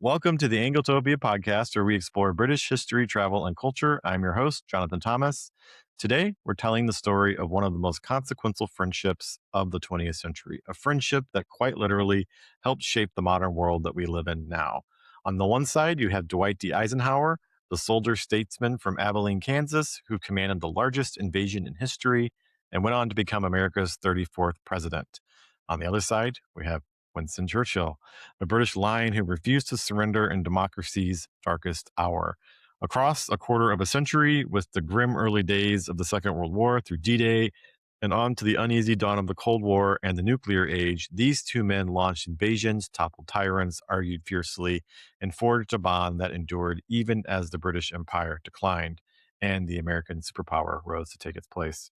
Welcome to the Angletopia podcast, where we explore British history, travel, and culture. I'm your host, Jonathan Thomas. Today, we're telling the story of one of the most consequential friendships of the 20th century, a friendship that quite literally helped shape the modern world that we live in now. On the one side, you have Dwight D. Eisenhower, the soldier statesman from Abilene, Kansas, who commanded the largest invasion in history and went on to become America's 34th president. On the other side, we have Winston Churchill, the British lion who refused to surrender in democracy's darkest hour. Across a quarter of a century, with the grim early days of the Second World War through D-Day and on to the uneasy dawn of the Cold War and the nuclear age, these two men launched invasions, toppled tyrants, argued fiercely, and forged a bond that endured even as the British Empire declined and the American superpower rose to take its place.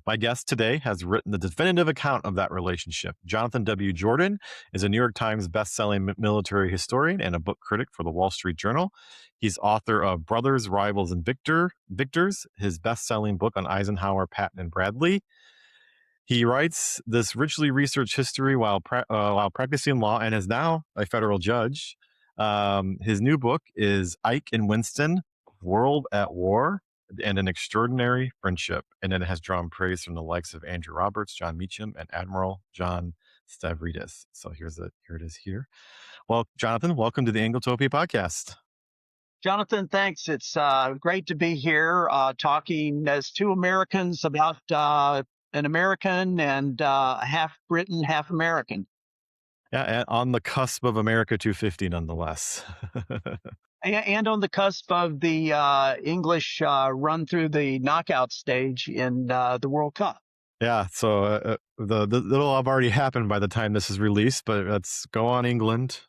My guest today has written the definitive account of that relationship. Jonathan W. Jordan is a New York Times bestselling military historian and a book critic for the Wall Street Journal. He's author of Brothers, Rivals, and Victors, his best-selling book on Eisenhower, Patton, and Bradley. He writes this richly researched history while practicing law and is now a federal judge. His new book is Ike and Winston, World at War and an Extraordinary Friendship. And it has drawn praise from the likes of Andrew Roberts, John Meacham, and Admiral John Stavridis. So here it is here. Well, Jonathan, welcome to the Angletopia podcast. Jonathan, thanks. It's great to be here talking as two Americans about an American and half Briton, half American. Yeah, and on the cusp of America 250, nonetheless. And on the cusp of the English run through the knockout stage in the World Cup. Yeah, so that'll have already happened by the time this is released, but let's go on, England.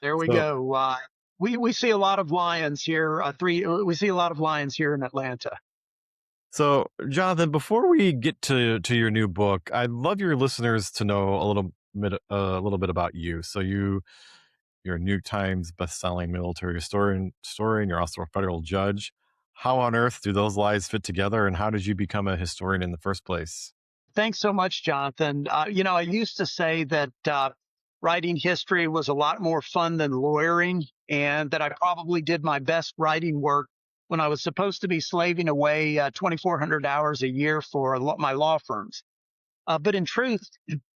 There we go. We see a lot of lions here. We see a lot of lions here in Atlanta. So, Jonathan, before we get to your new book, I'd love your listeners to know a little bit about you. So you're a New York Times bestselling military historian. You're also a federal judge. How on earth do those lives fit together, and how did you become a historian in the first place? Thanks so much, Jonathan. I used to say that writing history was a lot more fun than lawyering, and that I probably did my best writing work when I was supposed to be slaving away 2,400 hours a year for my law firms. But in truth,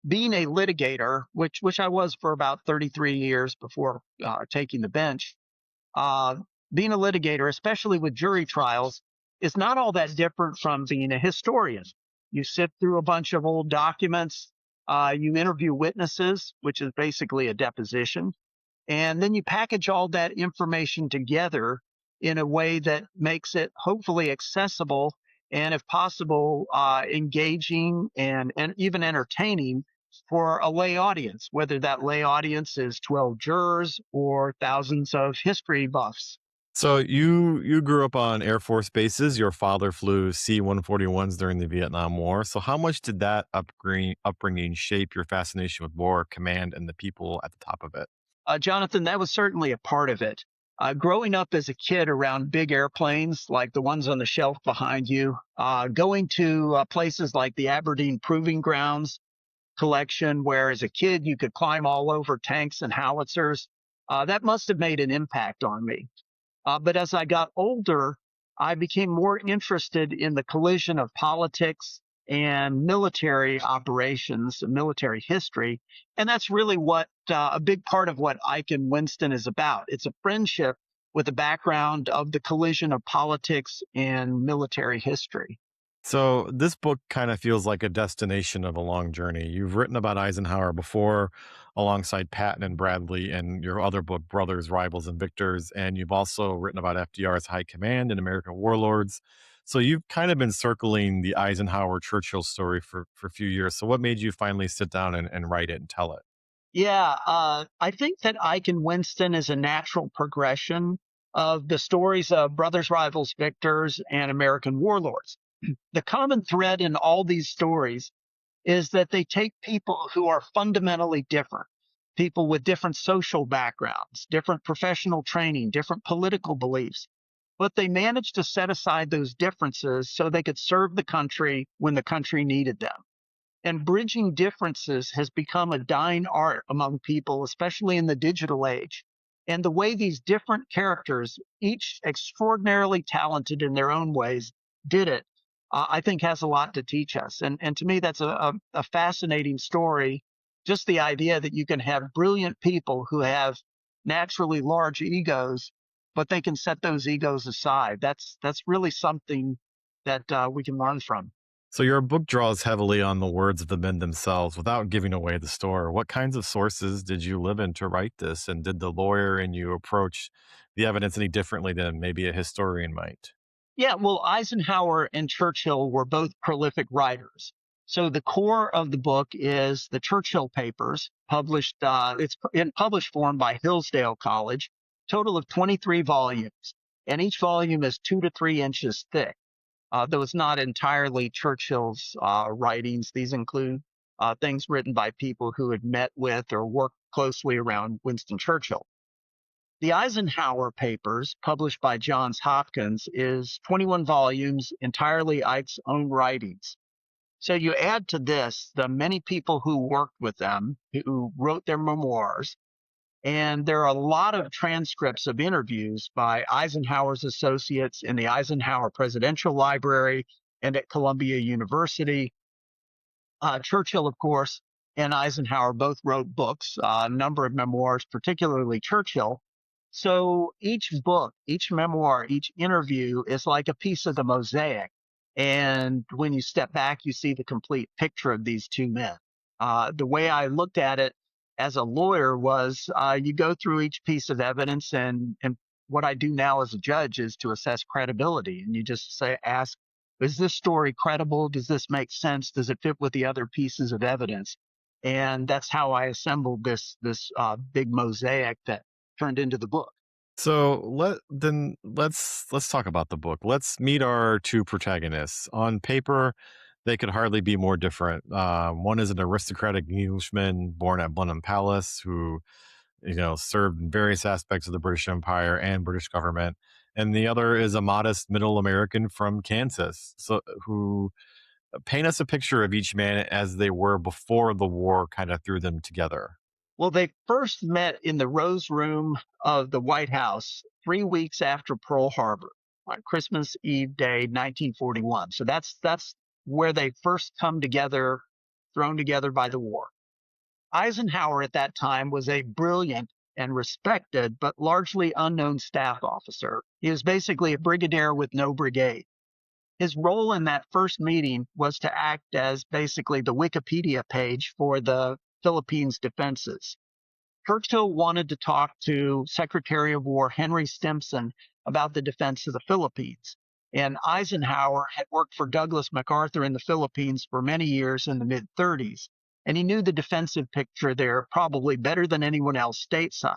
being a litigator, which I was for about 33 years before taking the bench, being a litigator, especially with jury trials, is not all that different from being a historian. You sit through a bunch of old documents, you interview witnesses, which is basically a deposition, and then you package all that information together in a way that makes it hopefully accessible and, if possible, engaging and even entertaining for a lay audience, whether that lay audience is 12 jurors or thousands of history buffs. So you grew up on Air Force bases. Your father flew C-141s during the Vietnam War. So how much did that upbringing shape your fascination with war, command, and the people at the top of it? Jonathan, that was certainly a part of it. Growing up as a kid around big airplanes like the ones on the shelf behind you, going to places like the Aberdeen Proving Grounds collection, where as a kid you could climb all over tanks and howitzers, that must have made an impact on me. But as I got older, I became more interested in the collision of politics and military operations, military history. And that's really what a big part of what Ike and Winston is about. It's a friendship with the background of the collision of politics and military history. So this book kind of feels like a destination of a long journey. You've written about Eisenhower before alongside Patton and Bradley and your other book, Brothers, Rivals, and Victors. And you've also written about FDR's high command and American warlords. So you've kind of been circling the Eisenhower-Churchill story for a few years. So what made you finally sit down and write it and tell it? Yeah, I think that Ike and Winston is a natural progression of the stories of Brothers, Rivals, Victors, and American warlords. The common thread in all these stories is that they take people who are fundamentally different, people with different social backgrounds, different professional training, different political beliefs, but they managed to set aside those differences so they could serve the country when the country needed them. And bridging differences has become a dying art among people, especially in the digital age. And the way these different characters, each extraordinarily talented in their own ways, did it, I think has a lot to teach us. And to me, that's a fascinating story. Just the idea that you can have brilliant people who have naturally large egos, but they can set those egos aside. That's really something that we can learn from. So your book draws heavily on the words of the men themselves without giving away the story. What kinds of sources did you live in to write this? And did the lawyer in you approach the evidence any differently than maybe a historian might? Yeah, well, Eisenhower and Churchill were both prolific writers. So the core of the book is the Churchill papers, published. It's in published form by Hillsdale College. Total of 23 volumes, and each volume is 2 to 3 inches thick. Though it's not entirely Churchill's writings, these include things written by people who had met with or worked closely around Winston Churchill. The Eisenhower papers, published by Johns Hopkins, is 21 volumes, entirely Ike's own writings. So you add to this the many people who worked with them, who wrote their memoirs, and there are a lot of transcripts of interviews by Eisenhower's associates in the Eisenhower Presidential Library and at Columbia University. Churchill, of course, and Eisenhower both wrote books, a number of memoirs, particularly Churchill. So each book, each memoir, each interview is like a piece of the mosaic. And when you step back, you see the complete picture of these two men. The way I looked at it as a lawyer was you go through each piece of evidence, and what I do now as a judge is to assess credibility. And you just ask, is this story credible? Does this make sense? Does it fit with the other pieces of evidence? And that's how I assembled this big mosaic that turned into the book. So let's talk about the book. Let's meet our two protagonists. On paper, they could hardly be more different. One is an aristocratic Englishman born at Blenheim Palace who served in various aspects of the British Empire and British government. And the other is a modest middle American from Kansas. So who paint us a picture of each man as they were before the war kind of threw them together. Well, they first met in the Rose Room of the White House 3 weeks after Pearl Harbor on Christmas Eve Day, 1941. So that's where they first come together, thrown together by the war. Eisenhower at that time was a brilliant and respected, but largely unknown staff officer. He was basically a brigadier with no brigade. His role in that first meeting was to act as basically the Wikipedia page for the Philippines defenses. Churchill wanted to talk to Secretary of War Henry Stimson about the defense of the Philippines. And Eisenhower had worked for Douglas MacArthur in the Philippines for many years in the mid 30s. And he knew the defensive picture there probably better than anyone else stateside.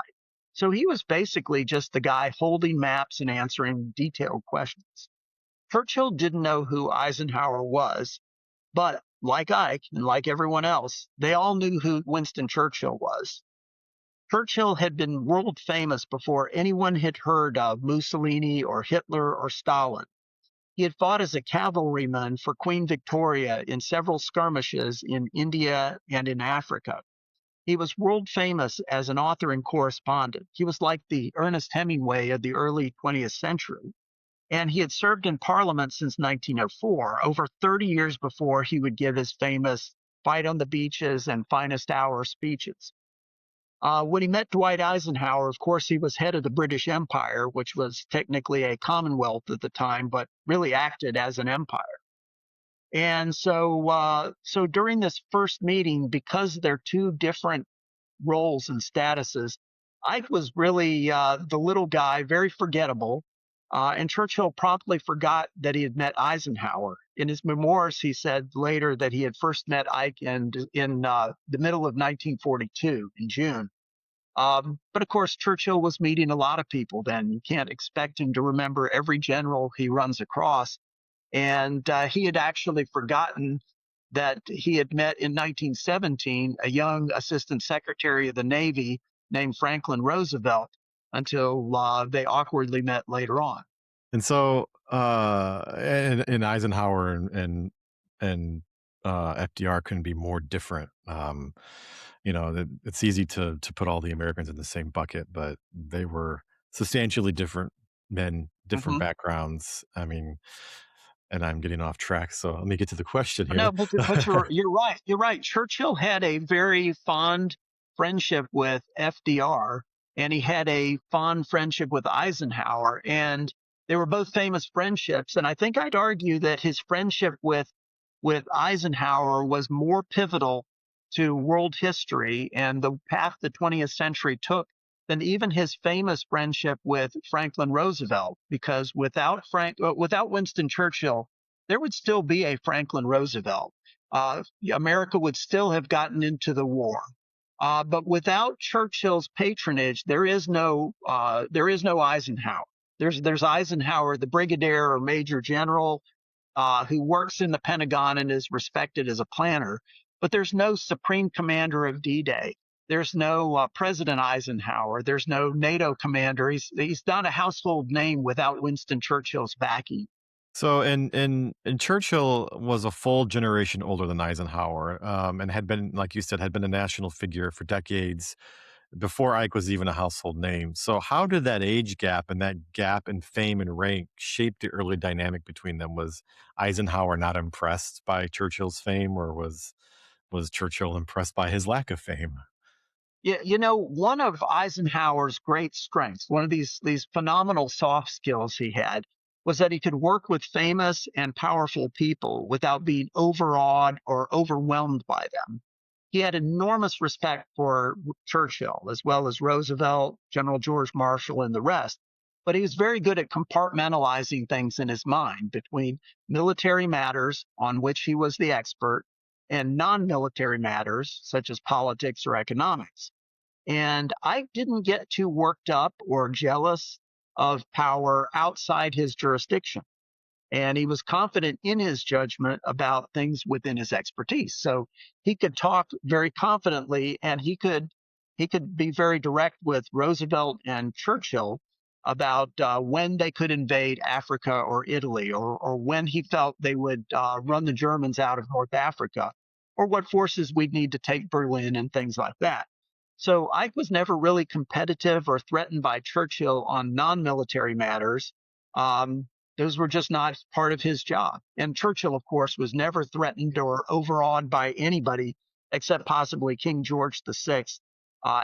So he was basically just the guy holding maps and answering detailed questions. Churchill didn't know who Eisenhower was, but like Ike and like everyone else, they all knew who Winston Churchill was. Churchill had been world famous before anyone had heard of Mussolini or Hitler or Stalin. He had fought as a cavalryman for Queen Victoria in several skirmishes in India and in Africa. He was world famous as an author and correspondent. He was like the Ernest Hemingway of the early 20th century. And he had served in Parliament since 1904, over 30 years before he would give his famous Fight on the Beaches and Finest Hour speeches. When he met Dwight Eisenhower, of course, he was head of the British Empire, which was technically a commonwealth at the time, but really acted as an empire. And so during this first meeting, because they're two different roles and statuses, Ike was really the little guy, very forgettable. And Churchill promptly forgot that he had met Eisenhower. In his memoirs, he said later that he had first met Ike in the middle of 1942 in June. But of course, Churchill was meeting a lot of people then. You can't expect him to remember every general he runs across. And he had actually forgotten that he had met in 1917 a young assistant secretary of the Navy named Franklin Roosevelt until they awkwardly met later on. And so, in Eisenhower and FDR couldn't be more different. It's easy to put all the Americans in the same bucket, but they were substantially different men, different Mhm. backgrounds. I mean, and I'm getting off track, so let me get to the question here. No, but you're right. You're right. Churchill had a very fond friendship with FDR, and he had a fond friendship with Eisenhower, and they were both famous friendships. And I think I'd argue that his friendship with Eisenhower was more pivotal to world history and the path the 20th century took than even his famous friendship with Franklin Roosevelt. Because without Winston Churchill, there would still be a Franklin Roosevelt. America would still have gotten into the war. But without Churchill's patronage, there is no Eisenhower. There's Eisenhower, the brigadier or major general, who works in the Pentagon and is respected as a planner. But there's no supreme commander of D-Day. There's no President Eisenhower. There's no NATO commander. He's not a household name without Winston Churchill's backing. So, and Churchill was a full generation older than Eisenhower, and had been, like you said, had been a national figure for decades before Ike was even a household name. So, how did that age gap and that gap in fame and rank shape the early dynamic between them? Was Eisenhower not impressed by Churchill's fame, or was Churchill impressed by his lack of fame? Yeah, one of Eisenhower's great strengths, one of these phenomenal soft skills he had, was that he could work with famous and powerful people without being overawed or overwhelmed by them. He had enormous respect for Churchill as well as Roosevelt, General George Marshall, and the rest. But he was very good at compartmentalizing things in his mind between military matters on which he was the expert and non military matters such as politics or economics. And I didn't get too worked up or jealous of power outside his jurisdiction. And he was confident in his judgment about things within his expertise. So he could talk very confidently, and he could be very direct with Roosevelt and Churchill about when they could invade Africa or Italy, or when he felt they would run the Germans out of North Africa, or what forces we'd need to take Berlin and things like that. So Ike was never really competitive or threatened by Churchill on non-military matters. Um, those were just not part of his job. And Churchill, of course, was never threatened or overawed by anybody except possibly King George VI,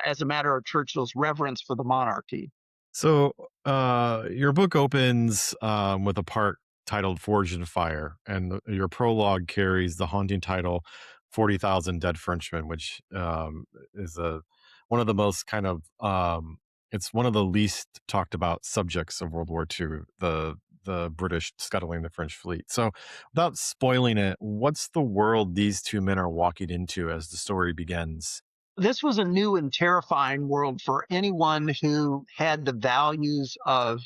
as a matter of Churchill's reverence for the monarchy. So, your book opens with a part titled "Forged in Fire," and your prologue carries the haunting title "40,000 Dead Frenchmen," which is one of the most it's one of the least talked about subjects of World War II. The British scuttling the French fleet. So, without spoiling it, what's the world these two men are walking into as the story begins? This was a new and terrifying world for anyone who had the values of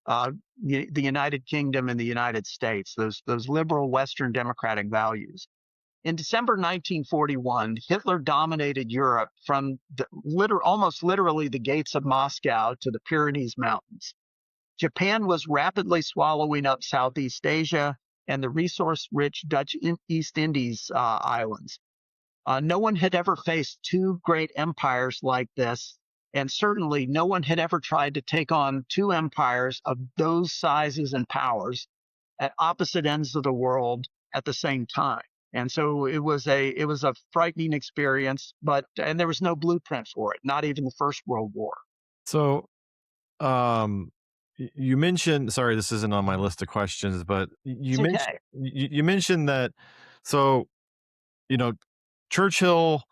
uh, the United Kingdom and the United States, those liberal Western democratic values. In December 1941, Hitler dominated Europe from almost literally the gates of Moscow to the Pyrenees Mountains. Japan was rapidly swallowing up Southeast Asia and the resource rich Dutch East Indies islands. No one had ever faced two great empires like this, and certainly no one had ever tried to take on two empires of those sizes and powers at opposite ends of the world at the same time. And so it was a frightening experience, and there was no blueprint for it, not even the First World War. So, Um, you mentioned, sorry, this isn't on my list of questions, but It's okay. you mentioned that. So, you know, Churchill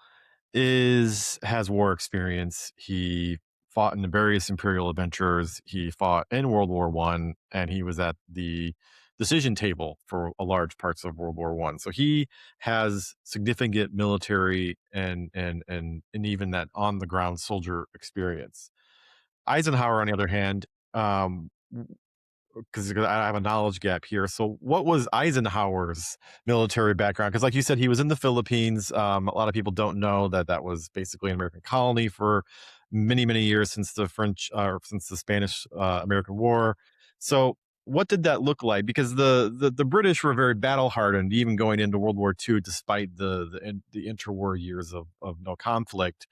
has war experience. He fought in the various imperial adventures. He fought in World War One, and he was at the decision table for a large parts of World War One. So he has significant military and even that on the ground soldier experience. Eisenhower, on the other hand, um, because I have a knowledge gap here. So, what was Eisenhower's military background? Because, like you said, he was in the Philippines. A lot of people don't know that that was basically an American colony for many, many years since the Spanish American War. So, what did that look like? Because the British were very battle hardened, even going into World War II, despite the interwar years of no conflict.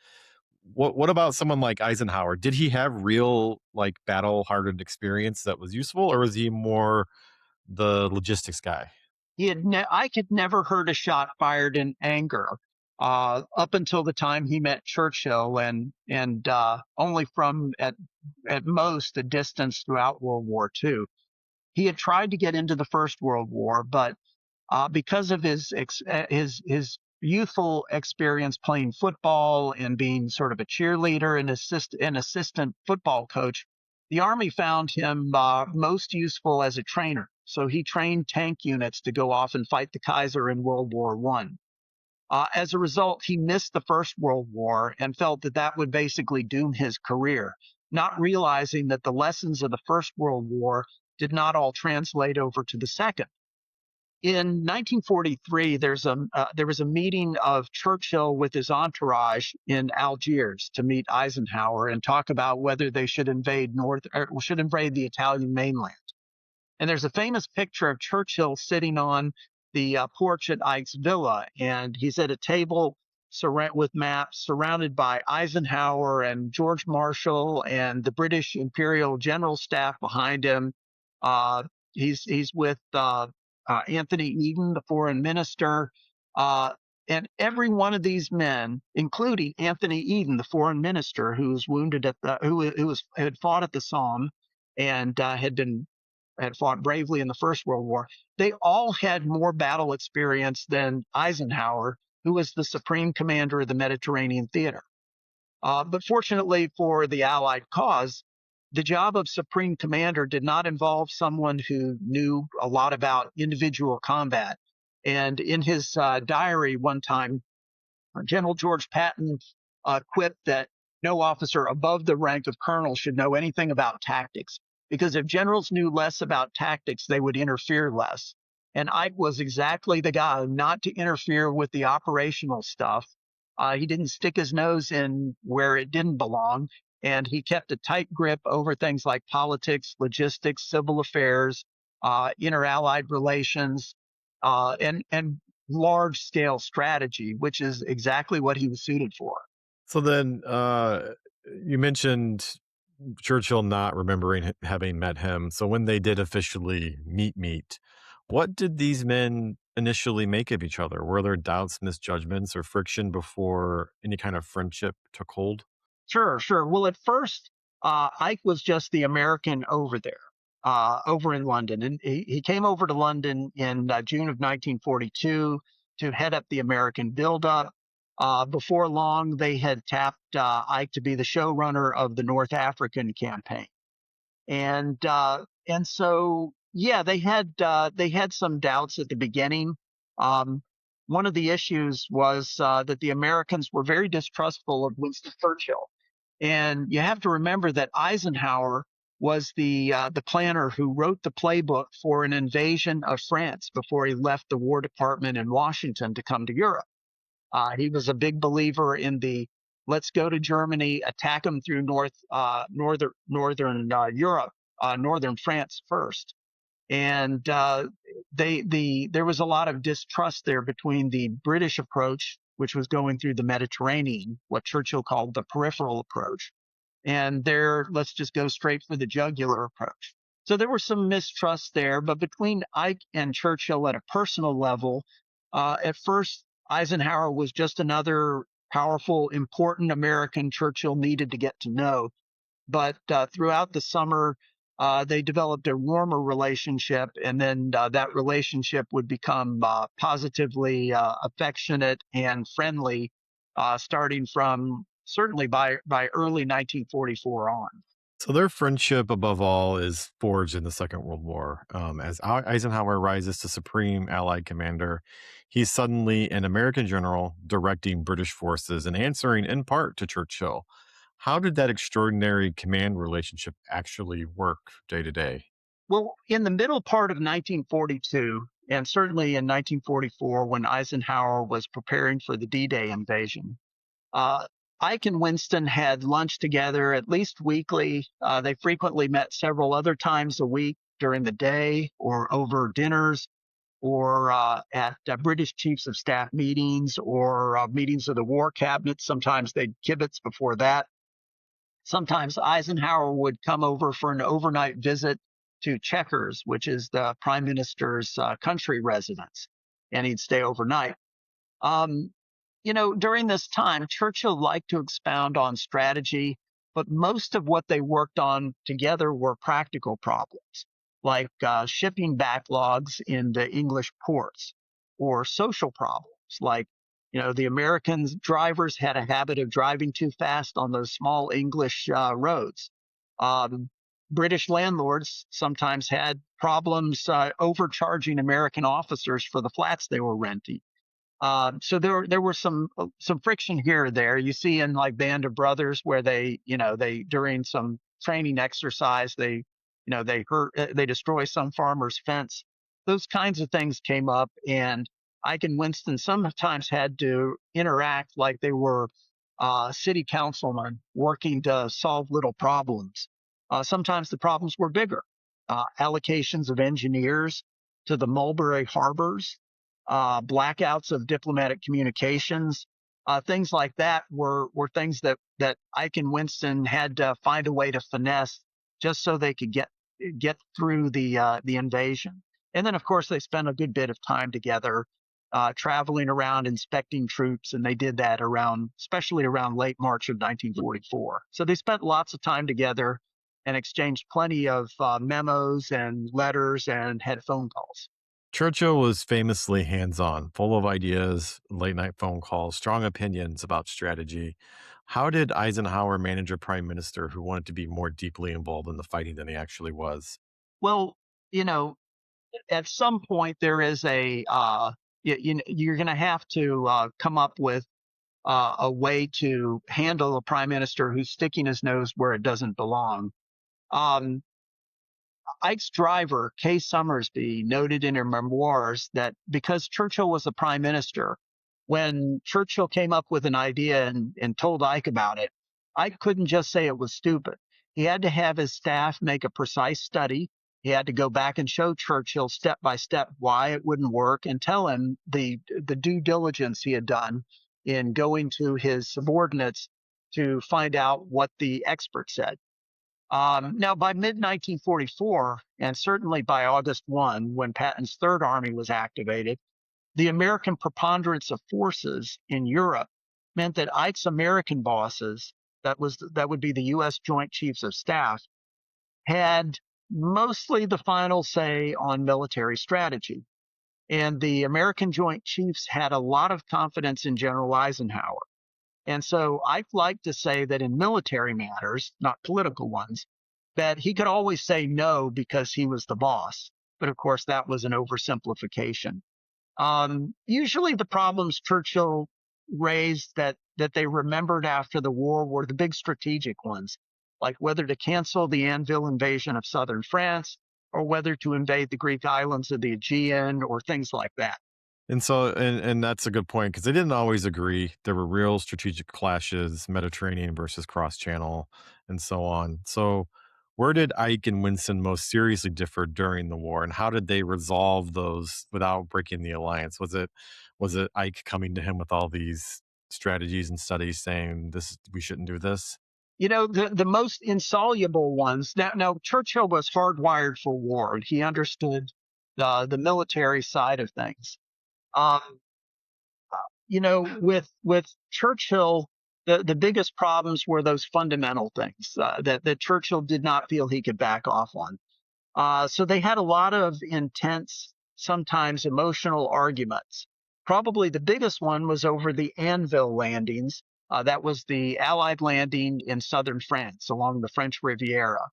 What about someone like Eisenhower? Did he have real like battle hardened experience that was useful, or was he more the logistics guy? I could never heard a shot fired in anger up until the time he met Churchill, and only from at most a distance throughout World War II. He had tried to get into the First World War, but because of his youthful experience playing football and being sort of a cheerleader and assistant football coach, the Army found him most useful as a trainer. So he trained tank units to go off and fight the Kaiser in World War One. As a result, he missed the First World War and felt that that would basically doom his career, not realizing that the lessons of the First World War did not all translate over to the Second. In 1943, there was a meeting of Churchill with his entourage in Algiers to meet Eisenhower and talk about whether they should invade the Italian mainland. And there's a famous picture of Churchill sitting on the porch at Ike's villa, and he's at a table with maps, surrounded by Eisenhower and George Marshall and the British Imperial General Staff behind him. Uh, he's with Anthony Eden, the foreign minister, and every one of these men, including Anthony Eden, the foreign minister, who was wounded had fought at the Somme and had fought bravely in the First World War. They all had more battle experience than Eisenhower, who was the supreme commander of the Mediterranean theater. But fortunately for the Allied cause, the job of supreme commander did not involve someone who knew a lot about individual combat. And in his diary one time, General George Patton quipped that no officer above the rank of colonel should know anything about tactics, because if generals knew less about tactics, they would interfere less. And Ike was exactly the guy not to interfere with the operational stuff. He didn't stick his nose in where it didn't belong, and he kept a tight grip over things like politics, logistics, civil affairs, inter-allied relations, and large-scale strategy, which is exactly what he was suited for. So then, you mentioned Churchill not remembering having met him. So when they did officially meet, what did these men initially make of each other? Were there doubts, misjudgments, or friction before any kind of friendship took hold? Sure, sure. Well, at first, Ike was just the American over there, over in London. And he came over to London in June of 1942 to head up the American buildup. Before long, they had tapped Ike to be the showrunner of the North African campaign. And so, yeah, they had some doubts at the beginning. Um, One of the issues was that the Americans were very distrustful of Winston Churchill. And you have to remember that Eisenhower was the planner who wrote the playbook for an invasion of France before he left the War Department in Washington to come to Europe. He was a big believer in the let's go to Germany, attack them through northern Europe, northern France first. And there was a lot of distrust there between the British approach, which was going through the Mediterranean, what Churchill called the peripheral approach, and their let's just go straight for the jugular approach. So there was some mistrust there, but between Ike and Churchill at a personal level, at first Eisenhower was just another powerful, important American Churchill needed to get to know. But throughout the summer, they developed a warmer relationship, and then that relationship would become positively affectionate and friendly, starting from certainly by early 1944 on. So their friendship, above all, is forged in the Second World War. As Eisenhower rises to supreme Allied commander, he's suddenly an American general directing British forces and answering in part to Churchill. How did that extraordinary command relationship actually work day to day? Well, in the middle part of 1942, and certainly in 1944, when Eisenhower was preparing for the D-Day invasion, uh, Ike and Winston had lunch together at least weekly. They frequently met several other times a week. during the day or over dinners or at British chiefs of staff meetings or meetings of the war cabinet. Sometimes they'd kibitz before that. Sometimes Eisenhower would come over for an overnight visit to Chequers, which is the prime minister's country residence, and he'd stay overnight. Um, during this time, Churchill liked to expound on strategy, but most of what they worked on together were practical problems, like shipping backlogs in the English ports, or social problems, like the Americans drivers had a habit of driving too fast on those small English roads. Um, British landlords sometimes had problems overcharging American officers for the flats they were renting. So there were some friction here or there. You see in like Band of Brothers where they during some training exercise they destroy some farmer's fence. Those kinds of things came up, and Ike and Winston sometimes had to interact like they were city councilmen working to solve little problems. Sometimes the problems were bigger. Allocations of engineers to the Mulberry harbors, blackouts of diplomatic communications, things like that were things that Ike and Winston had to find a way to finesse just so they could get through the invasion. And then, of course, they spent a good bit of time together, traveling around inspecting troops, and they did that especially around late March of 1944. So they spent lots of time together and exchanged plenty of memos and letters and had phone calls. Churchill was famously hands on, full of ideas, late night phone calls, strong opinions about strategy. How did Eisenhower manage a prime minister who wanted to be more deeply involved in the fighting than he actually was? Well, you know, at some point there is you're going to have to come up with a way to handle a prime minister who's sticking his nose where it doesn't belong. Um, Ike's driver, Kay Summersby, noted in her memoirs that because Churchill was the prime minister, when Churchill came up with an idea and told Ike about it, Ike couldn't just say it was stupid. He had to have his staff make a precise study. He had to go back and show Churchill step by step why it wouldn't work and tell him the due diligence he had done in going to his subordinates to find out what the experts said. Now, by mid 1944, and certainly by August 1, when Patton's Third Army was activated, the American preponderance of forces in Europe meant that Ike's American bosses, that would be the U.S. Joint Chiefs of Staff, had mostly the final say on military strategy. And the American Joint Chiefs had a lot of confidence in General Eisenhower. And so Ike liked to say that in military matters, not political ones, that he could always say no because he was the boss. But of course, that was an oversimplification. Usually the problems Churchill raised that they remembered after the war were the big strategic ones, like whether to cancel the Anvil invasion of southern France or whether to invade the Greek islands of the Aegean or things like that. And that's a good point because they didn't always agree. There were real strategic clashes, Mediterranean versus cross channel, and so on. So, where did Ike and Winston most seriously differ during the war, and how did they resolve those without breaking the alliance? Was it Ike coming to him with all these strategies and studies saying this we shouldn't do this? The most insoluble ones. Now Churchill was hardwired for war. He understood the military side of things. Um, with Churchill, the biggest problems were those fundamental things that Churchill did not feel he could back off on. So they had a lot of intense, sometimes emotional arguments. Probably the biggest one was over the Anvil landings. That was the Allied landing in southern France along the French Riviera.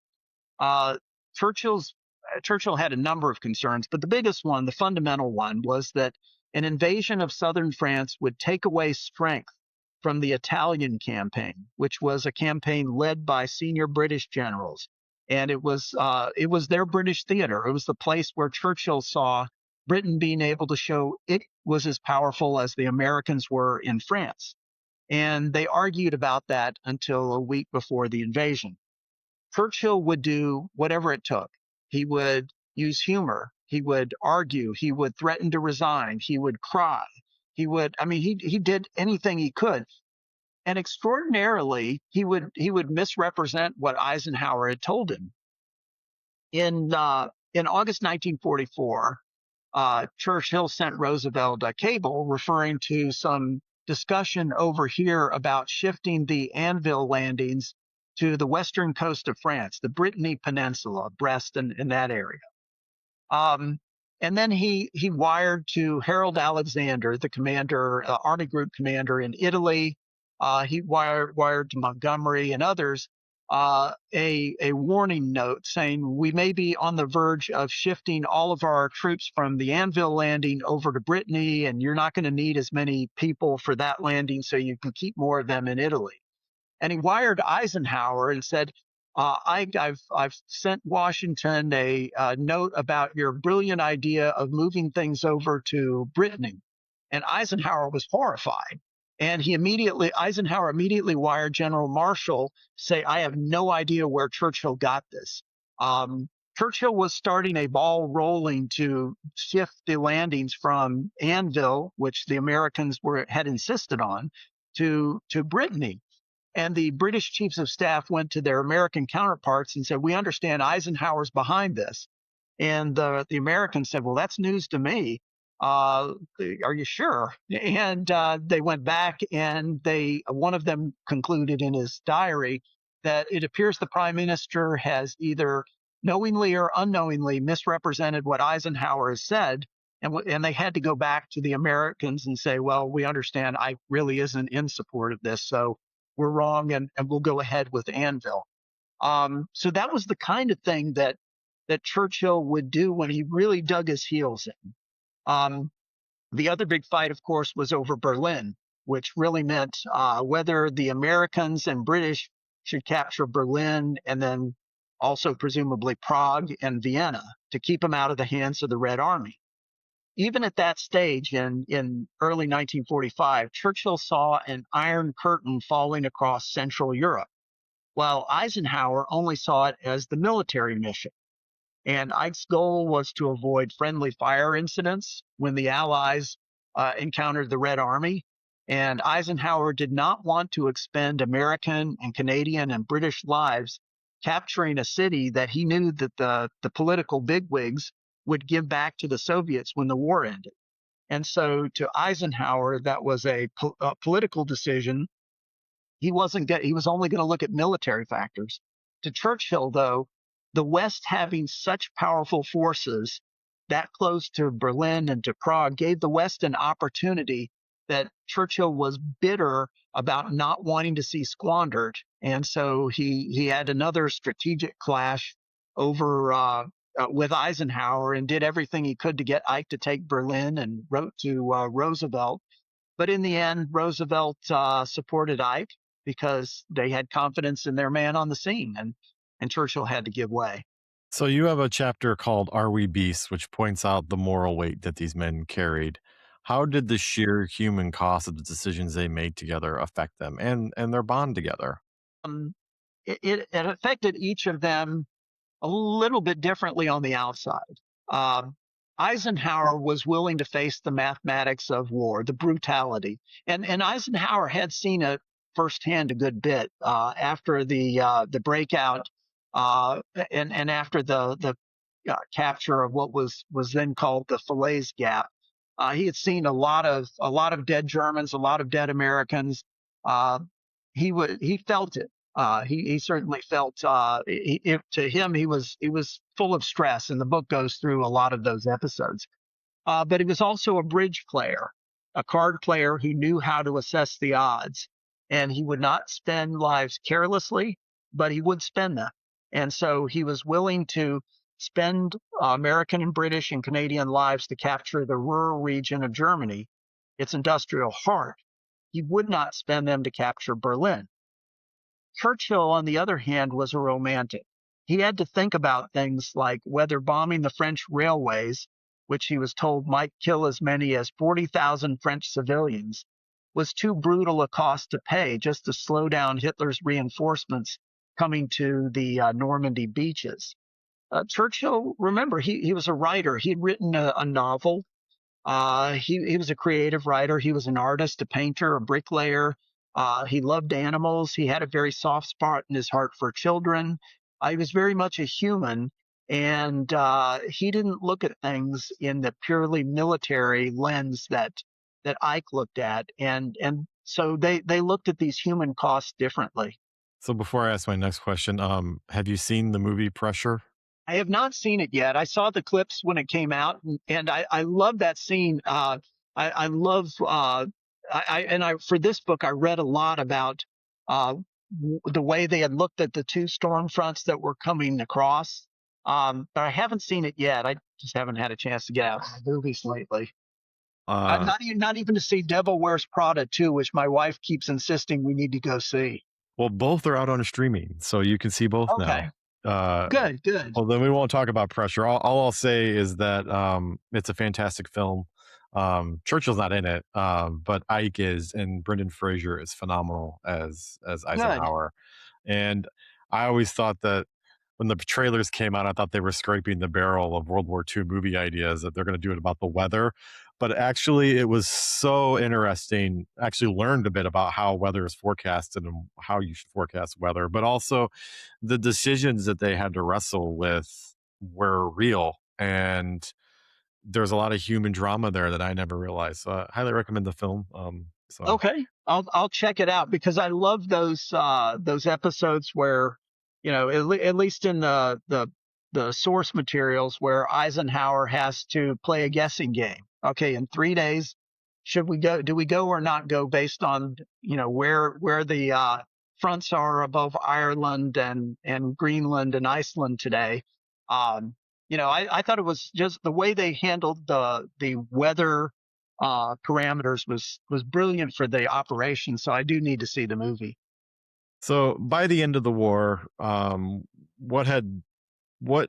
Uh, Churchill's Churchill had a number of concerns, but the biggest one, the fundamental one, was that an invasion of southern France would take away strength from the Italian campaign, which was a campaign led by senior British generals, and it was their British theater. It was the place where Churchill saw Britain being able to show it was as powerful as the Americans were in France, and they argued about that until a week before the invasion. Churchill would do whatever it took. He would use humor. He would argue. He would threaten to resign. He would cry. He did anything he could. And extraordinarily, he would misrepresent what Eisenhower had told him. In August 1944, Churchill sent Roosevelt a cable referring to some discussion over here about shifting the Anvil landings to the western coast of France, the Brittany Peninsula, Brest, and in that area. And then he wired to Harold Alexander, the commander, Army Group commander in Italy. He wired to Montgomery and others a warning note saying we may be on the verge of shifting all of our troops from the Anvil landing over to Brittany, and you're not going to need as many people for that landing, so you can keep more of them in Italy. And he wired Eisenhower and said, I've sent Washington a note about your brilliant idea of moving things over to Brittany. And Eisenhower was horrified. And Eisenhower immediately wired General Marshall, say, I have no idea where Churchill got this. Churchill was starting a ball rolling to shift the landings from Anvil, which the Americans had insisted on, to Brittany. And the British chiefs of staff went to their American counterparts and said, we understand Eisenhower's behind this. And the Americans said, well, that's news to me. Are you sure? And they went back, and one of them concluded in his diary that it appears the prime minister has either knowingly or unknowingly misrepresented what Eisenhower has said. And they had to go back to the Americans and say, well, we understand I really isn't in support of this. So we're wrong, and we'll go ahead with Anvil. So that was the kind of thing that Churchill would do when he really dug his heels in. The other big fight, of course, was over Berlin, which really meant whether the Americans and British should capture Berlin and then also presumably Prague and Vienna to keep them out of the hands of the Red Army. Even at that stage in early 1945, Churchill saw an iron curtain falling across Central Europe, while Eisenhower only saw it as the military mission. And Ike's goal was to avoid friendly fire incidents when the Allies encountered the Red Army. And Eisenhower did not want to expend American and Canadian and British lives capturing a city that he knew that the political bigwigs would give back to the Soviets when the war ended. And so to Eisenhower, that was a political decision. He was only going to look at military factors. To Churchill, though, the West having such powerful forces that close to Berlin and to Prague gave the West an opportunity that Churchill was bitter about not wanting to see squandered. And so he had another strategic clash over with Eisenhower and did everything he could to get Ike to take Berlin and wrote to Roosevelt. But in the end, Roosevelt supported Ike because they had confidence in their man on the scene, and Churchill had to give way. So you have a chapter called Are We Beasts, which points out the moral weight that these men carried. How did the sheer human cost of the decisions they made together affect them and their bond together? It affected each of them a little bit differently on the outside. Eisenhower was willing to face the mathematics of war, the brutality, and Eisenhower had seen it firsthand a good bit after the breakout and after the capture of what was then called the Falaise Gap. He had seen a lot of dead Germans, a lot of dead Americans. He felt it. He certainly felt to him he was full of stress, and the book goes through a lot of those episodes. But he was also a bridge player, a card player who knew how to assess the odds, and he would not spend lives carelessly, but he would spend them. And so he was willing to spend American and British and Canadian lives to capture the rural region of Germany, its industrial heart. He would not spend them to capture Berlin. Churchill, on the other hand, was a romantic. He had to think about things like whether bombing the French railways, which he was told might kill as many as 40,000 French civilians, was too brutal a cost to pay just to slow down Hitler's reinforcements coming to the Normandy beaches. Churchill, remember, he was a writer. He had written a novel. He was a creative writer. He was an artist, a painter, a bricklayer. He loved animals. He had a very soft spot in his heart for children. He was very much a human, and he didn't look at things in the purely military lens that Ike looked at, and so they looked at these human costs differently. So before I ask my next question, have you seen the movie Pressure? I have not seen it yet. I saw the clips when it came out, and I love that scene. I love for this book I read a lot about uh, the way they had looked at the two storm fronts that were coming across. But I haven't seen it yet. I just haven't had a chance to get out to the movies lately. Uh, Not even to see Devil Wears Prada 2, which my wife keeps insisting we need to go see. well, both are out on streaming, so you can see both now. Okay, good, good. Well, then we won't talk about Pressure. All I'll say is that it's a fantastic film. Churchill's not in it, but Ike is, and Brendan Fraser is phenomenal as Good. Eisenhower. And I always thought that when the trailers came out, I thought they were scraping the barrel of World War II movie ideas that they're going to do it about the weather. But actually, it was so interesting. Actually, learned a bit about how weather is forecasted and how you should forecast weather, but also the decisions that they had to wrestle with were real. And there's a lot of human drama there that I never realized. So I highly recommend the film. So Okay, I'll check it out because I love those episodes where, at least in the source materials where Eisenhower has to play a guessing game. Okay, in 3 days, should we go? Do we go or not go based on where the fronts are above Ireland and Greenland and Iceland today? I thought it was just the way they handled the weather parameters was brilliant for the operation. So I do need to see the movie. so by the end of the war, what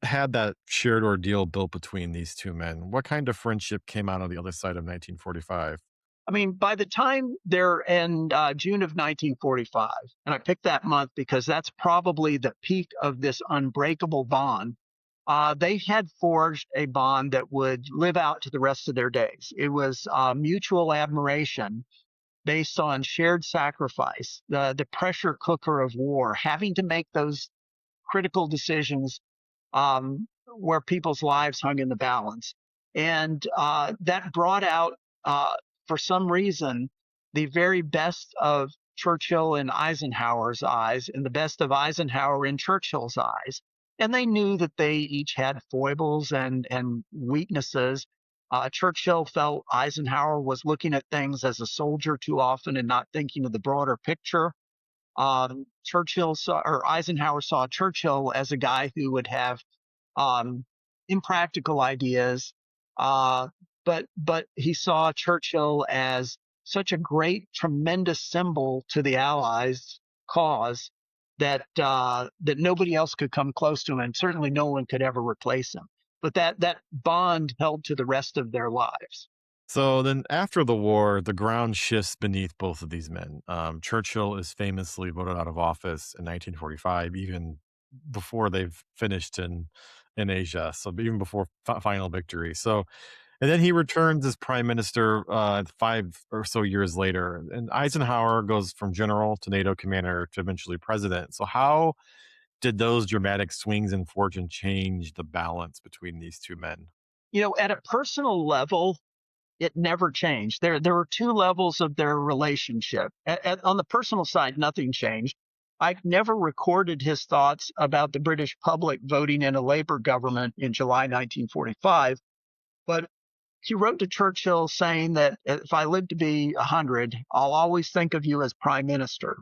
had that shared ordeal built between these two men? What kind of friendship came out on the other side of 1945? I mean, by the time they're in June of 1945, and I picked that month because that's probably the peak of this unbreakable bond. They had forged a bond that would live out to the rest of their days. It was mutual admiration based on shared sacrifice, the pressure cooker of war, having to make those critical decisions where people's lives hung in the balance. And that brought out, for some reason, the very best of Churchill in Eisenhower's eyes and the best of Eisenhower in Churchill's eyes. And they knew that they each had foibles and weaknesses. Churchill felt Eisenhower was looking at things as a soldier too often and not thinking of the broader picture. Eisenhower saw Churchill as a guy who would have um, impractical ideas, uh, but he saw Churchill as such a great, tremendous symbol to the Allies' cause that nobody else could come close to him, and certainly no one could ever replace him. But that bond held to the rest of their lives. So then, after the war, the ground shifts beneath both of these men. Churchill is famously voted out of office in 1945, even before they've finished in Asia. So even before final victory. So, and then he returns as prime minister 5 or so years later. And Eisenhower goes from general to NATO commander to eventually president. So how did those dramatic swings in fortune change the balance between these two men? At a personal level, it never changed. There were two levels of their relationship. On the personal side, nothing changed. I never recorded his thoughts about the British public voting in a Labour government in July 1945, but he wrote to Churchill saying that if I live to be 100, I'll always think of you as prime minister.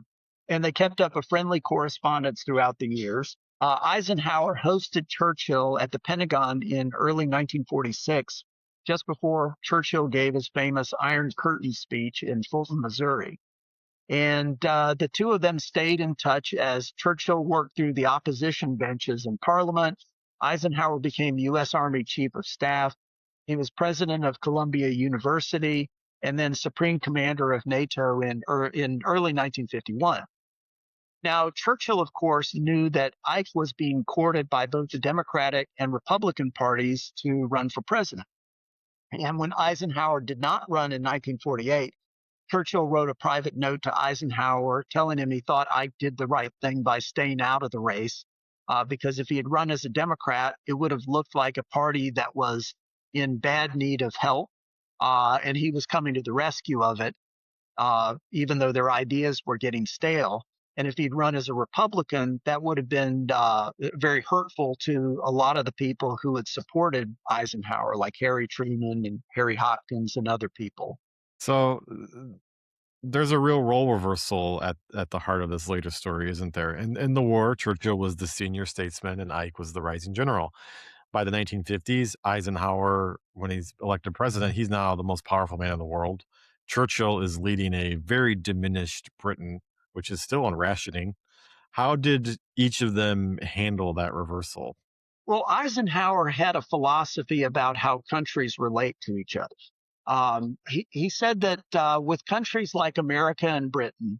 And they kept up a friendly correspondence throughout the years. Eisenhower hosted Churchill at the Pentagon in early 1946, just before Churchill gave his famous Iron Curtain speech in Fulton, Missouri. And the two of them stayed in touch as Churchill worked through the opposition benches in Parliament. Eisenhower became U.S. Army Chief of Staff. He was president of Columbia University and then Supreme Commander of NATO in early 1951. Now, Churchill, of course, knew that Ike was being courted by both the Democratic and Republican parties to run for president. And when Eisenhower did not run in 1948, Churchill wrote a private note to Eisenhower telling him he thought Ike did the right thing by staying out of the race, because if he had run as a Democrat, it would have looked like a party that was in bad need of help, and he was coming to the rescue of it, even though their ideas were getting stale. And if he'd run as a Republican, that would have been very hurtful to a lot of the people who had supported Eisenhower, like Harry Truman and Harry Hopkins and other people. So there's a real role reversal at the heart of this latest story, isn't there? In the war, Churchill was the senior statesman and Ike was the rising general. By the 1950s, Eisenhower, when he's elected president, he's now the most powerful man in the world. Churchill is leading a very diminished Britain, which is still on rationing. How did each of them handle that reversal? Well, Eisenhower had a philosophy about how countries relate to each other. He said that with countries like America and Britain,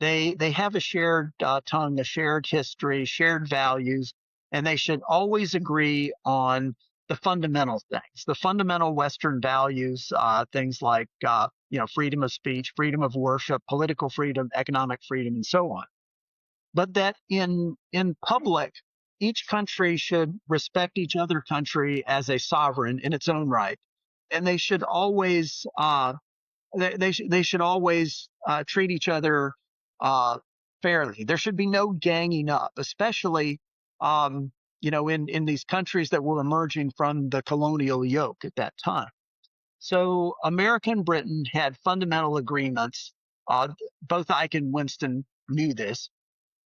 they have a shared tongue, a shared history, shared values, and they should always agree on the fundamental things, the fundamental Western values, things like freedom of speech, freedom of worship, political freedom, economic freedom, and so on. But that in public, each country should respect each other country as a sovereign in its own right, and they should always they should always treat each other fairly. There should be no ganging up, especially in these countries that were emerging from the colonial yoke at that time. So America and Britain had fundamental agreements. Both Ike and Winston knew this,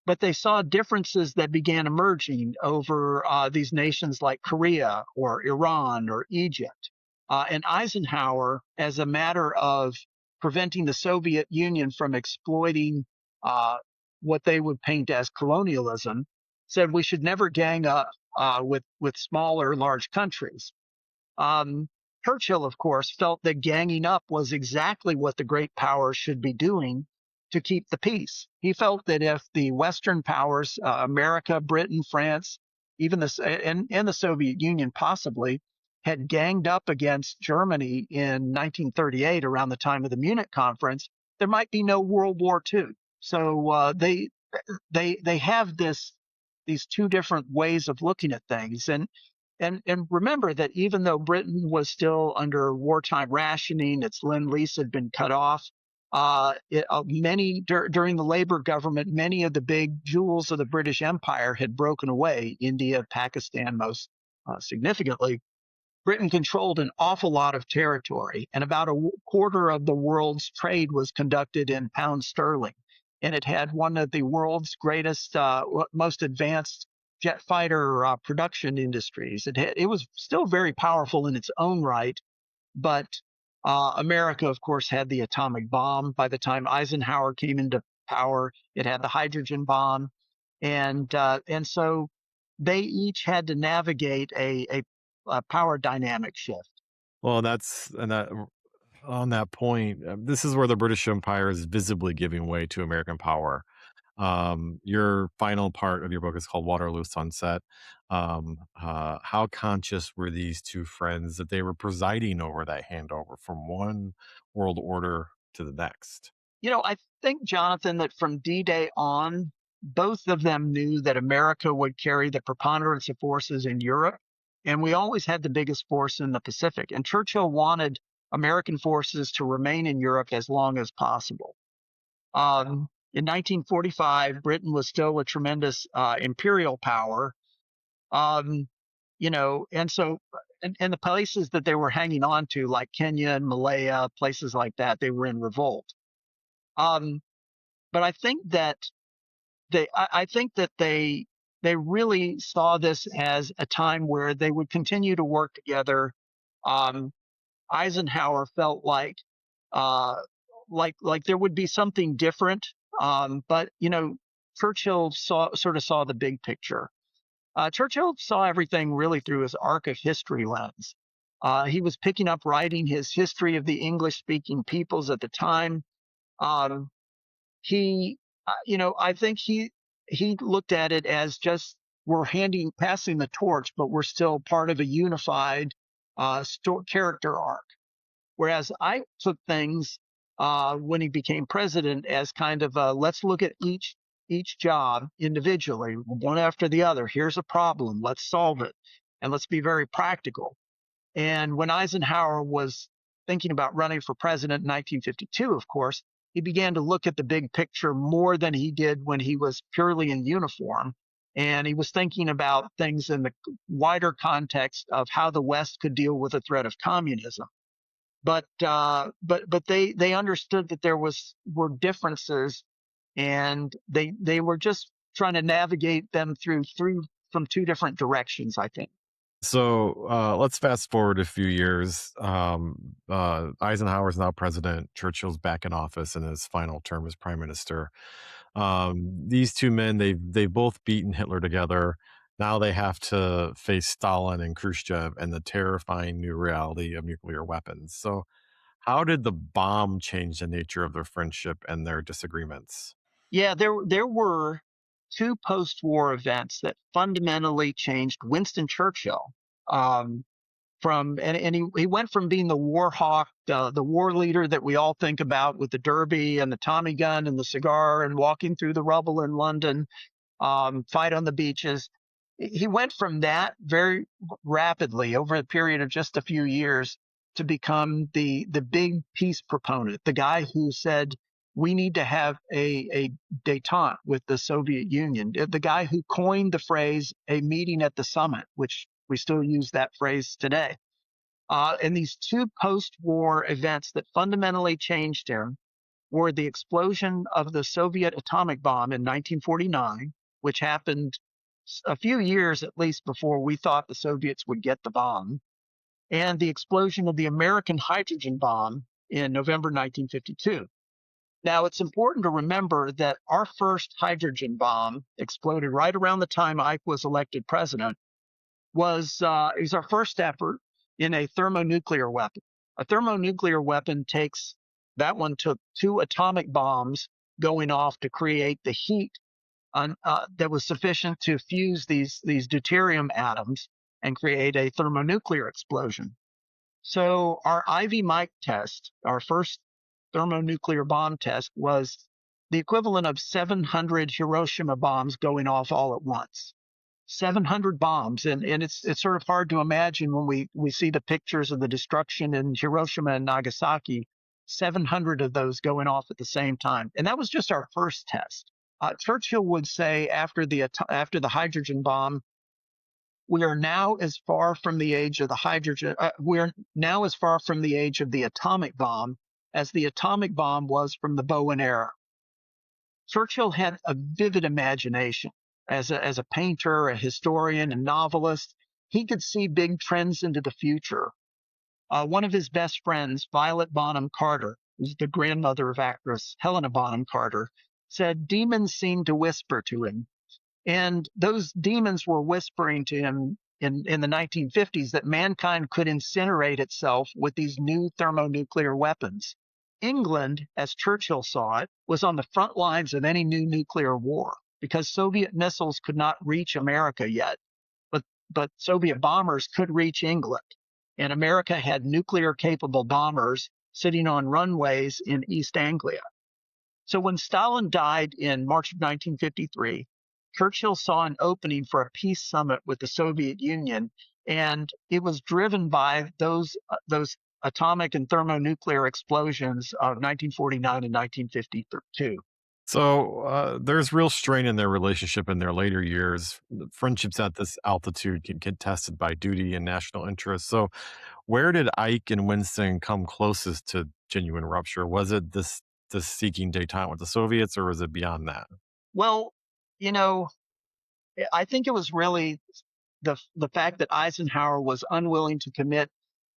but they saw differences that began emerging over these nations like Korea or Iran or Egypt. And Eisenhower, as a matter of preventing the Soviet Union from exploiting what they would paint as colonialism, said we should never gang up with smaller, large countries. Um, Churchill, of course, felt that ganging up was exactly what the great powers should be doing to keep the peace. He felt that if the Western powers, America, Britain, France, even and the Soviet Union possibly, had ganged up against Germany in 1938 around the time of the Munich conference, there might be no World War II. So they have these two different ways of looking at things. And remember that even though Britain was still under wartime rationing, its lend-lease had been cut off. During the Labour government, many of the big jewels of the British Empire had broken away. India, Pakistan, most significantly. Britain controlled an awful lot of territory, and about a quarter of the world's trade was conducted in pound sterling. And it had one of the world's greatest, most advanced jet fighter production industries. It was still very powerful in its own right, but America, of course, had the atomic bomb. By the time Eisenhower came into power, it had the hydrogen bomb, and so they each had to navigate a power dynamic shift. Well, that's and that on that point, this is where the British Empire is visibly giving way to American power. Your final part of your book is called Waterloo Sunset. How conscious were these two friends that they were presiding over that handover from one world order to the next? I think, Jonathan, that from D-Day on, both of them knew that America would carry the preponderance of forces in Europe, and we always had the biggest force in the Pacific. And Churchill wanted American forces to remain in Europe as long as possible. In 1945, Britain was still a tremendous imperial power, and so and the places that they were hanging on to, like Kenya and Malaya, places like that, they were in revolt. Um, but I think that they really saw this as a time where they would continue to work together. Um, Eisenhower felt uh, like there would be something different, but Churchill sort of saw the big picture. Churchill saw everything really through his arc of history lens. He was picking up writing his history of the English-speaking peoples at the time. Um, he I think he looked at it as just we're passing the torch, but we're still part of a unified character arc. Whereas I took things when he became president as kind of let's look at each job individually, one after the other. Here's a problem, let's solve it, and let's be very practical. And when Eisenhower was thinking about running for president in 1952, of course, he began to look at the big picture more than he did when he was purely in uniform. And he was thinking about things in the wider context of how the West could deal with the threat of communism. But they understood that were differences, and they were just trying to navigate them through from two different directions, I think. So let's fast forward a few years. Eisenhower's now president. Churchill's back in office in his final term as prime minister. These two men, they've both beaten Hitler together. Now they have to face Stalin and Khrushchev and the terrifying new reality of nuclear weapons. So, how did the bomb change the nature of their friendship and their disagreements? Yeah, there were two post-war events that fundamentally changed Winston Churchill. Um, he went from being the war hawk, the war leader that we all think about with the derby and the Tommy gun and the cigar and walking through the rubble in London, fight on the beaches. He went from that very rapidly over a period of just a few years to become the big peace proponent, the guy who said we need to have a détente with the Soviet Union, the guy who coined the phrase "a meeting at the summit," which we still use that phrase today. And these two post-war events that fundamentally changed him were the explosion of the Soviet atomic bomb in 1949, which happened a few years at least before we thought the Soviets would get the bomb, and the explosion of the American hydrogen bomb in November 1952. Now, it's important to remember that our first hydrogen bomb exploded right around the time Ike was elected president. It was our first effort in a thermonuclear weapon. A thermonuclear weapon took two atomic bombs going off to create the heat that was sufficient to fuse these deuterium atoms and create a thermonuclear explosion. So our Ivy Mike test, our first thermonuclear bomb test, was the equivalent of 700 Hiroshima bombs going off all at once. 700 bombs, and it's sort of hard to imagine when we see the pictures of the destruction in Hiroshima and Nagasaki. 700 of those going off at the same time, and that was just our first test. Churchill would say after the hydrogen bomb, we are now as far from the age of the hydrogen. We are now as far from the age of the atomic bomb as the atomic bomb was from the bow and arrow. Churchill had a vivid imagination. As a painter, a historian, a novelist, he could see big trends into the future. One of his best friends, Violet Bonham Carter, who's the grandmother of actress Helena Bonham Carter, said demons seemed to whisper to him. And those demons were whispering to him in the 1950s that mankind could incinerate itself with these new thermonuclear weapons. England, as Churchill saw it, was on the front lines of any new nuclear war because Soviet missiles could not reach America yet, but Soviet bombers could reach England. And America had nuclear-capable bombers sitting on runways in East Anglia. So when Stalin died in March of 1953, Churchill saw an opening for a peace summit with the Soviet Union, and it was driven by those atomic and thermonuclear explosions of 1949 and 1952. So there's real strain in their relationship in their later years. Friendships at this altitude can get tested by duty and national interest. So, where did Ike and Winston come closest to genuine rupture? Was it this seeking détente with the Soviets, or was it beyond that? Well, you know, I think it was really the fact that Eisenhower was unwilling to commit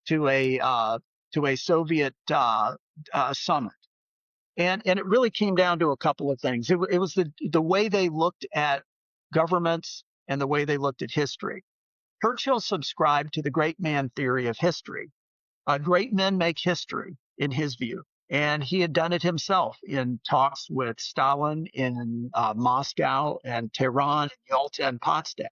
to a Soviet summit. And it really came down to a couple of things. It was the way they looked at governments and the way they looked at history. Churchill subscribed to the great man theory of history. Great men make history, in his view. And he had done it himself in talks with Stalin in Moscow and Tehran, Yalta, and Potsdam.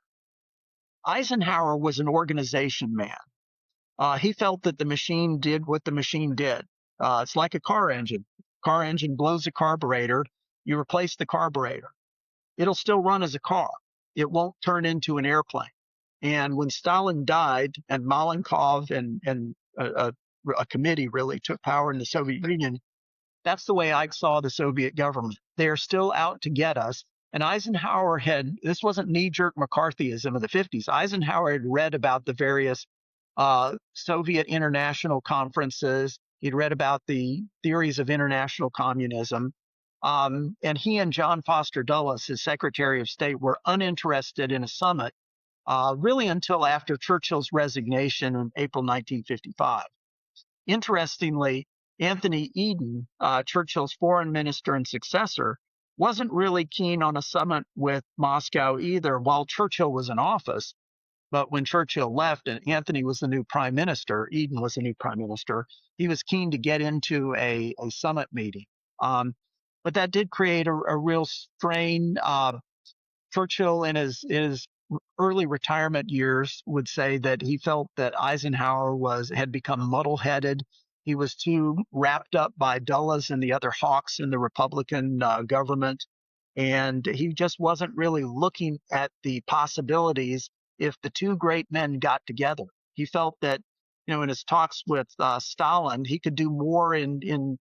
Eisenhower was an organization man. He felt that the machine did what the machine did. It's like a car engine. Car engine blows a carburetor. You replace the carburetor. It'll still run as a car. It won't turn into an airplane. And when Stalin died and Malenkov and a committee really took power in the Soviet Union, that's the way I saw the Soviet government. They are still out to get us. And Eisenhower this wasn't knee jerk McCarthyism of the 50s. Eisenhower had read about the various Soviet international conferences. He'd read about the theories of international communism. And he and John Foster Dulles, his Secretary of State, were uninterested in a summit really until after Churchill's resignation in April 1955. Interestingly, Anthony Eden, Churchill's foreign minister and successor, wasn't really keen on a summit with Moscow either while Churchill was in office. But when Churchill left and Anthony was the new prime minister, Eden was the new prime minister, he was keen to get into a summit meeting. But that did create a real strain. Churchill, in his early retirement years, would say that he felt that Eisenhower had become muddle-headed. He was too wrapped up by Dulles and the other hawks in the Republican government, and he just wasn't really looking at the possibilities if the two great men got together. He felt that, in his talks with Stalin, he could do more in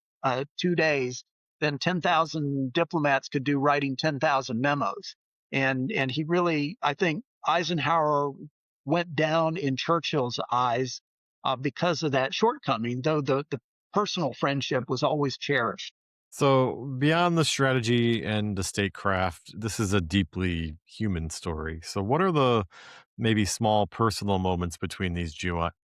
2 days than 10,000 diplomats could do writing 10,000 memos. And he really, I think Eisenhower went down in Churchill's eyes because of that shortcoming, though the personal friendship was always cherished. So, beyond the strategy and the statecraft, this is a deeply human story. So, what are the maybe small personal moments between these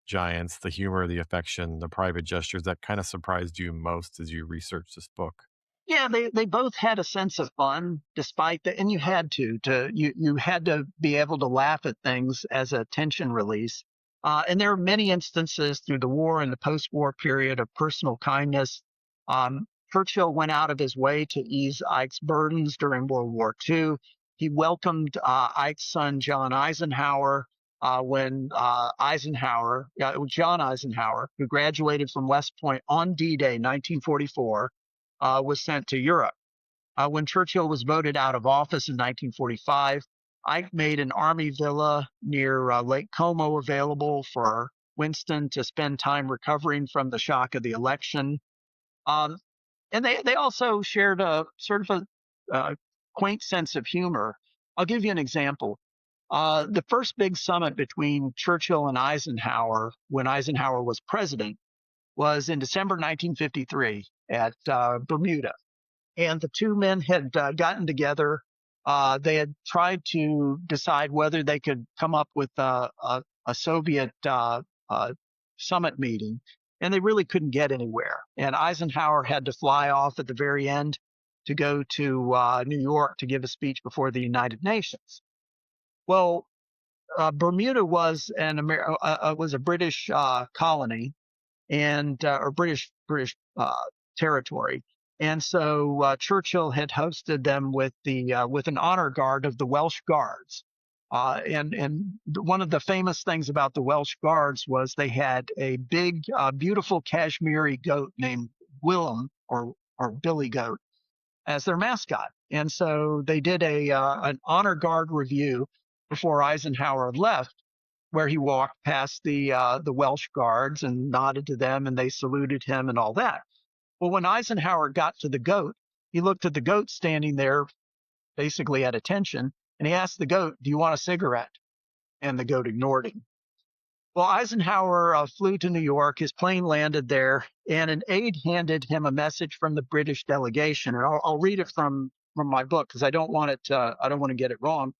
giants, the humor, the affection, the private gestures that kind of surprised you most as you researched this book? Yeah, they both had a sense of fun, despite that, and you had you had to be able to laugh at things as a tension release. And there are many instances through the war and the post-war period of personal kindness. Churchill went out of his way to ease Ike's burdens during World War II. He welcomed Ike's son John Eisenhower when John Eisenhower, who graduated from West Point on D-Day 1944. Was sent to Europe. When Churchill was voted out of office in 1945, Ike made an army villa near Lake Como available for Winston to spend time recovering from the shock of the election. And they also shared a sort of a quaint sense of humor. I'll give you an example. The first big summit between Churchill and Eisenhower, when Eisenhower was president, was in December 1953 at Bermuda. And the two men had gotten together. They had tried to decide whether they could come up with a Soviet summit meeting, and they really couldn't get anywhere. And Eisenhower had to fly off at the very end to go to New York to give a speech before the United Nations. Well, Bermuda was a British colony, and or British territory, and so Churchill had hosted them with an honor guard of the Welsh Guards, and one of the famous things about the Welsh Guards was they had a big, beautiful Kashmiri goat named Willem or Billy Goat as their mascot, and so they did an honor guard review before Eisenhower left, where he walked past the Welsh Guards and nodded to them, and they saluted him and all that. Well, when Eisenhower got to the goat, he looked at the goat standing there, basically at attention, and he asked the goat, "Do you want a cigarette?" And the goat ignored him. Well, Eisenhower flew to New York. His plane landed there, and an aide handed him a message from the British delegation, and I'll read it from my book because I don't want to get it wrong.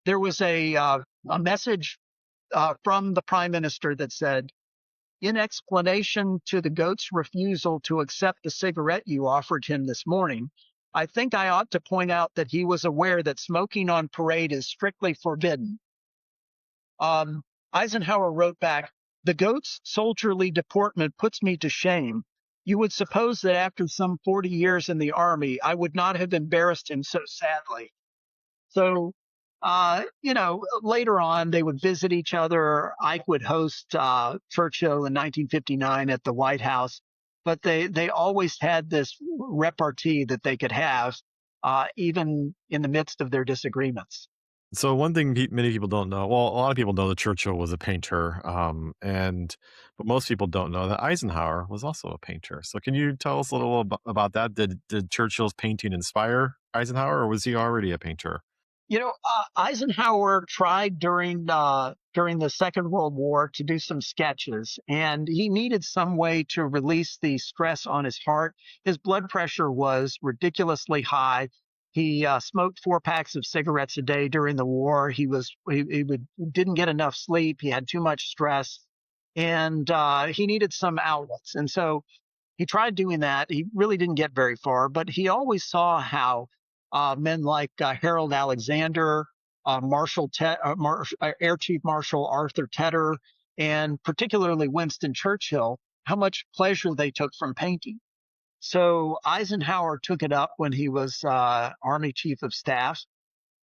There was a message from the prime minister that said, "In explanation to the goat's refusal to accept the cigarette you offered him this morning, I think I ought to point out that he was aware that smoking on parade is strictly forbidden." Eisenhower wrote back, "The goat's soldierly deportment puts me to shame. You would suppose that after some 40 years in the army, I would not have embarrassed him so sadly. So, later on, they would visit each other. Ike would host Churchill in 1959 at the White House, but they always had this repartee that they could have, even in the midst of their disagreements. So one thing many people don't know, well, a lot of people know that Churchill was a painter, and but most people don't know that Eisenhower was also a painter. So can you tell us a little about that? Did Churchill's painting inspire Eisenhower, or was he already a painter? Eisenhower tried during the Second World War to do some sketches, and he needed some way to release the stress on his heart. His blood pressure was ridiculously high. He smoked 4 packs of cigarettes a day during the war. He didn't get enough sleep. He had too much stress, and he needed some outlets. And so he tried doing that. He really didn't get very far, but he always saw how men like Harold Alexander, Air Chief Marshal Arthur Tedder, and particularly Winston Churchill, how much pleasure they took from painting. So Eisenhower took it up when he was Army Chief of Staff,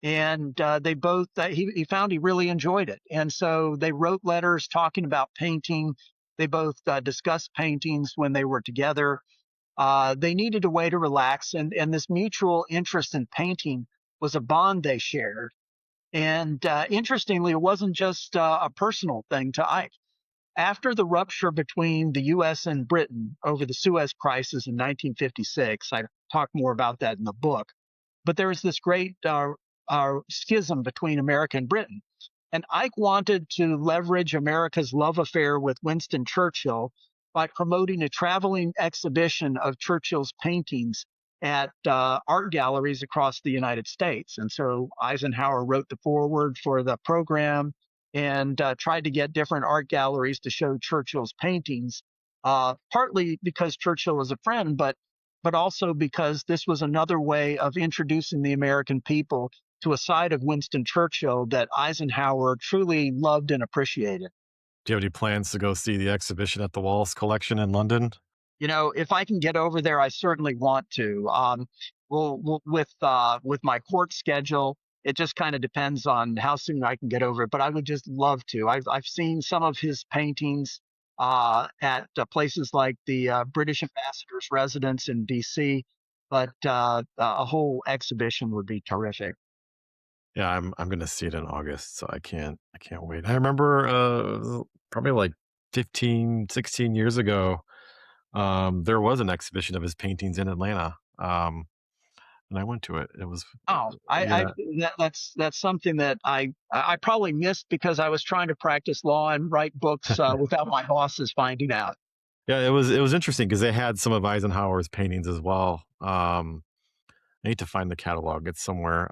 and he found he really enjoyed it. And so they wrote letters talking about painting. They both discussed paintings when they were together. They needed a way to relax, and this mutual interest in painting was a bond they shared. And interestingly, it wasn't just a personal thing to Ike. After the rupture between the U.S. and Britain over the Suez Crisis in 1956, I talk more about that in the book, but there was this great schism between America and Britain. And Ike wanted to leverage America's love affair with Winston Churchill by promoting a traveling exhibition of Churchill's paintings at art galleries across the United States. And so Eisenhower wrote the foreword for the program and tried to get different art galleries to show Churchill's paintings, partly because Churchill was a friend, but also because this was another way of introducing the American people to a side of Winston Churchill that Eisenhower truly loved and appreciated. Do you have any plans to go see the exhibition at the Wallace Collection in London? If I can get over there, I certainly want to. With my court schedule, it just kind of depends on how soon I can get over it. But I would just love to. I've seen some of his paintings at places like the British ambassador's residence in D.C. But a whole exhibition would be terrific. Yeah, I'm gonna see it in August, so I can't wait. I remember probably like 15, 16 years ago, there was an exhibition of his paintings in Atlanta. And I went to it. It was Oh, yeah. that's something that I probably missed because I was trying to practice law and write books without my bosses finding out. Yeah, it was interesting because they had some of Eisenhower's paintings as well. I need to find the catalog. It's somewhere.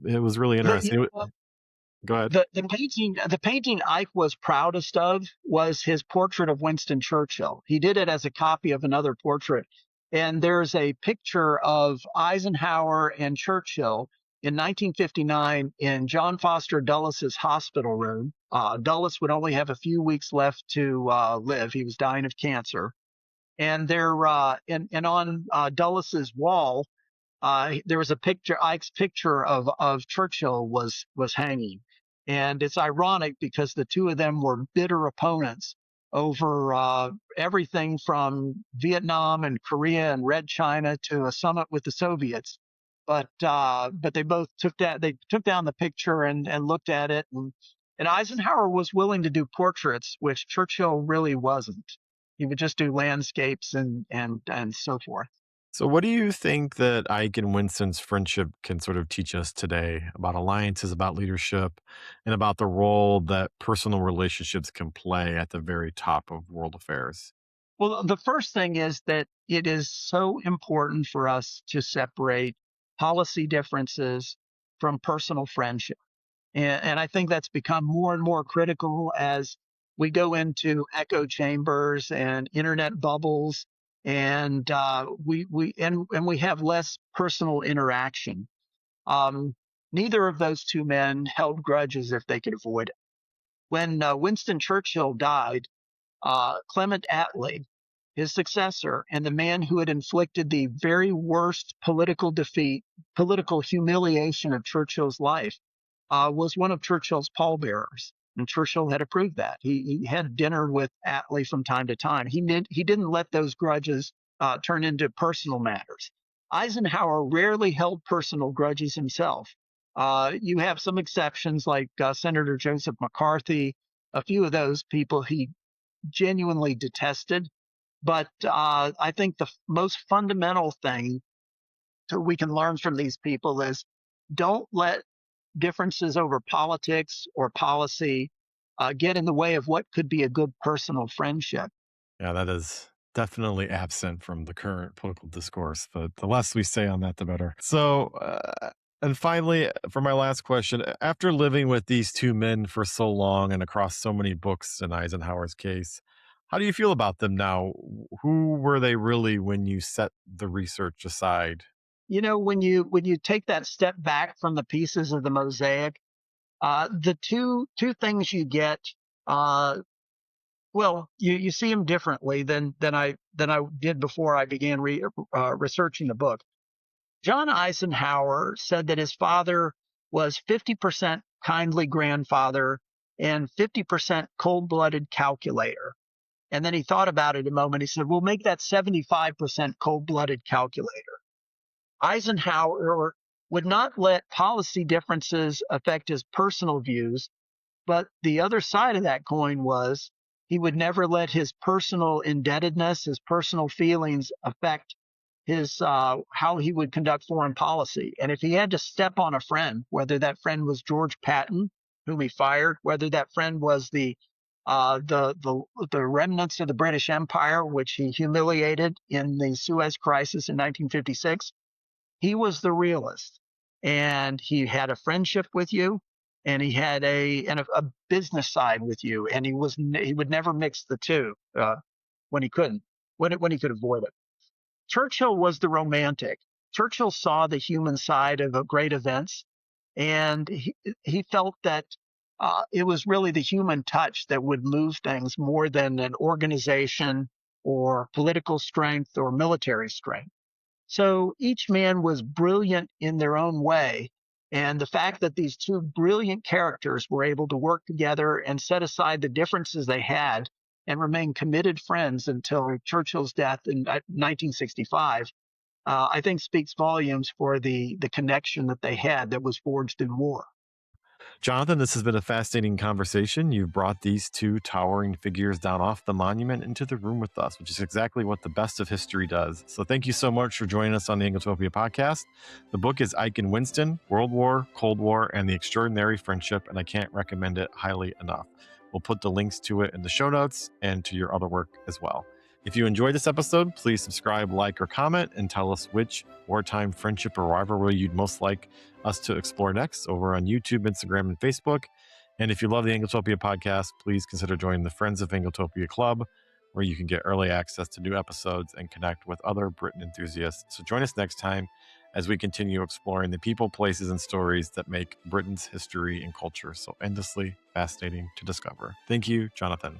It was really The, you interesting. know, Go ahead. the painting Ike was proudest of was his portrait of Winston Churchill. He did it as a copy of another portrait, and there's a picture of Eisenhower and Churchill in 1959 in John Foster Dulles's hospital room. Dulles would only have a few weeks left to live. He was dying of cancer, and and on Dulles's wall there was a picture. Ike's picture of Churchill was hanging, and it's ironic because the two of them were bitter opponents over everything from Vietnam and Korea and Red China to a summit with the Soviets. But they both they took down the picture and looked at it, and Eisenhower was willing to do portraits, which Churchill really wasn't. He would just do landscapes and so forth. So, what do you think that Ike and Winston's friendship can sort of teach us today about alliances, about leadership, and about the role that personal relationships can play at the very top of world affairs? Well, the first thing is that it is so important for us to separate policy differences from personal friendship. And I think that's become more and more critical as we go into echo chambers and internet bubbles, and and we have less personal interaction. Um, Neither of those two men held grudges if they could avoid it. When Winston Churchill died, Clement Attlee his successor, and the man who had inflicted the very worst political defeat, political humiliation of Churchill's life, was one of Churchill's pallbearers. And Churchill had approved that. He had dinner with Attlee from time to time. He didn't let those grudges turn into personal matters. Eisenhower rarely held personal grudges himself. You have some exceptions like Senator Joseph McCarthy. A few of those people he genuinely detested. But I think the most fundamental thing that we can learn from these people is don't let differences over politics or policy get in the way of what could be a good personal friendship. Yeah, that is definitely absent from the current political discourse, but the less we say on that, the better. So, and finally, for my last question, after living with these two men for so long and across so many books in Eisenhower's case, how do you feel about them now? Who were they really when you set the research aside? When you take that step back from the pieces of the mosaic, the two things you get, well, you see them differently than I did before I began researching the book. John Eisenhower said that his father was 50% kindly grandfather and 50% cold-blooded calculator. And then he thought about it a moment. He said, we'll make that 75% cold-blooded calculator. Eisenhower would not let policy differences affect his personal views, but the other side of that coin was he would never let his personal indebtedness, his personal feelings affect his how he would conduct foreign policy. And if he had to step on a friend, whether that friend was George Patton, whom he fired, whether that friend was the remnants of the British Empire, which he humiliated in the Suez Crisis in 1956, he was the realist, and he had a friendship with you, and he had a business side with you, and he would never mix the two when he couldn't when he could avoid it. Churchill was the romantic. Churchill saw the human side of great events, and he felt that it was really the human touch that would move things more than an organization or political strength or military strength. So each man was brilliant in their own way. And the fact that these two brilliant characters were able to work together and set aside the differences they had and remain committed friends until Churchill's death in 1965, I think speaks volumes for the connection that they had that was forged in war. Jonathan, this has been a fascinating conversation. You've brought these two towering figures down off the monument into the room with us, which is exactly what the best of history does. So thank you so much for joining us on the Angletopia podcast. The book is Ike and Winston, World War, Cold War, and the Extraordinary Friendship, and I can't recommend it highly enough. We'll put the links to it in the show notes and to your other work as well. If you enjoyed this episode, please subscribe, like, or comment, and tell us which wartime friendship or rivalry you'd most like us to explore next over on YouTube, Instagram, and Facebook. And if you love the Angletopia podcast, please consider joining the Friends of Angletopia Club, where you can get early access to new episodes and connect with other Britain enthusiasts. So join us next time as we continue exploring the people, places, and stories that make Britain's history and culture so endlessly fascinating to discover. Thank you, Jonathan.